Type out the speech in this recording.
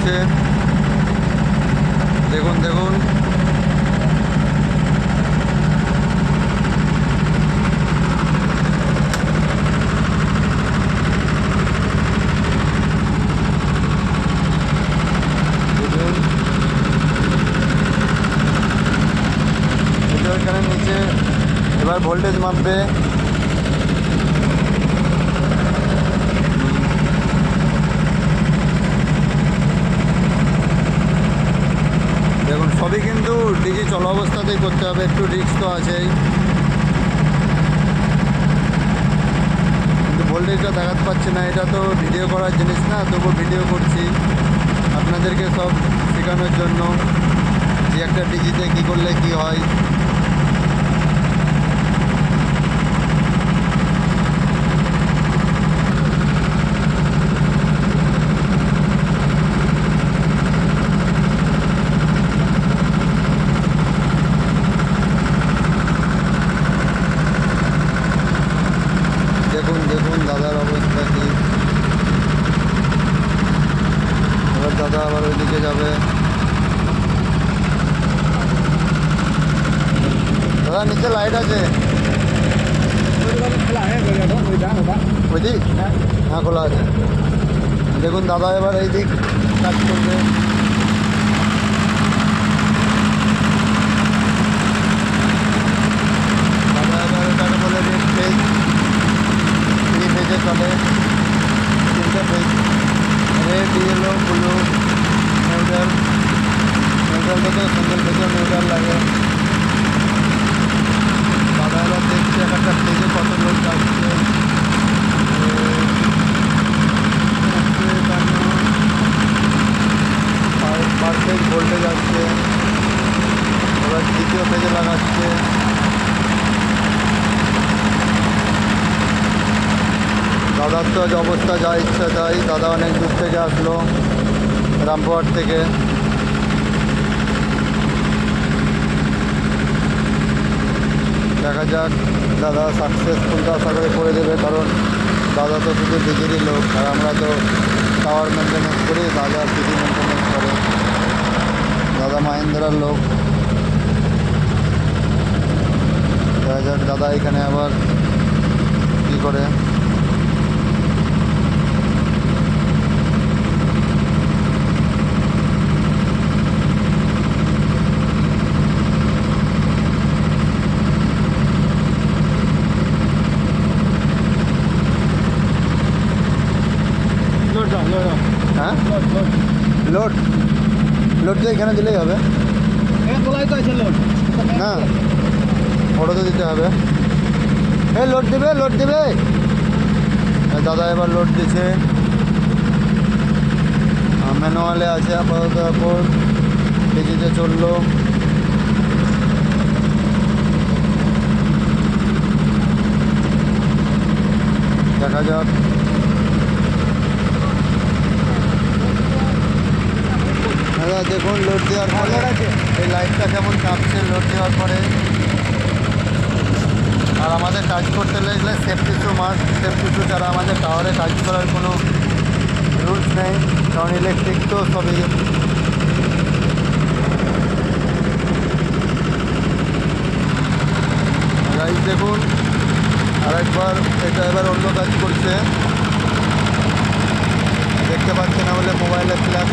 করছে। দেখুন দেখুন, এখানে নিচে এবার ভোল্টেজ মাপবে। দেখুন সবই কিন্তু ডিজি চলা অবস্থাতেই করতে হবে, একটু রিস্ক তো আছেই। কিন্তু ভোল্টেজটা দেখাতে পাচ্ছি না, এটা তো ভিডিও করার জিনিস না, তবু ভিডিও করছি আপনাদেরকে সব শেখানোর জন্য যে একটা ডিজিতে কী করলে কি হয়। দেখুন দেখুন দাদার অবস্থা কি। এবার দাদা আবার ওইদিকে যাবে। দাদা নিচে লাইট আছে ওইদিক? হ্যাঁ খোলা আছে। দেখুন দাদা এবার এই দিক কাজ করবে। দাদা এবার এটাকে বলে রেড ফেজ, থ্রি ফেজে চলে, তিনটে phase, red yellow blue neutral. Neutral থেকে সিঙ্গেল ফেজে নিউট্রাল লাগে। দাদা এবার দেখছে একটা ফেজে কত লোড যাচ্ছে। পার ফেজ ভোল্টেজ আসছে। এবার দ্বিতীয় ফেজে লাগাচ্ছে। দাদার তো আজ অবস্থা যা ইচ্ছা তাই। দাদা অনেক দূর থেকে আসলো, রামপুরহাট থেকে। দেখা যাক দাদা সাকসেসফুল তো আশা করে করে দেবে, কারণ দাদা তো শুধু ডিজিরই লোক, আর আমরা তো টাওয়ার মেনটেনেন্স করি, দাদা ডিজি মেনটেনেন্স করে। দাদা মাহিন্দ্রার লোক। দেখা যাক দাদা এখানে আবার কী করে। হ্যাঁ লোড লোড তো এখানে দিলেই হবে না, ওটা তো দিতে হবে। এই লোড দিবে, লোড দিবে। দাদা এবার লোড দিচ্ছে, ম্যানুয়ালে আছে আপাতত, এখন ডিজিতে চললো। দেখা যাক। দাদা দেখুন লোড দেওয়ার পরে এই লাইটটা কেমন কাঁপছে লোড দেওয়ার পরে। আর আমাদের কাজ করতে লাগলে সেফটি শু মাস্ট। সেফটি শু ছাড়া আমাদের টাওয়ারে কাজ করার কোনো রুলস নেই, কারণ ইলেকট্রিক তো সবই। গাইজ দেখুন আরেকবার, এটা এবার অন্য কাজ করছে, দেখতে পাচ্ছি না বলে মোবাইলে ফ্ল্যাশ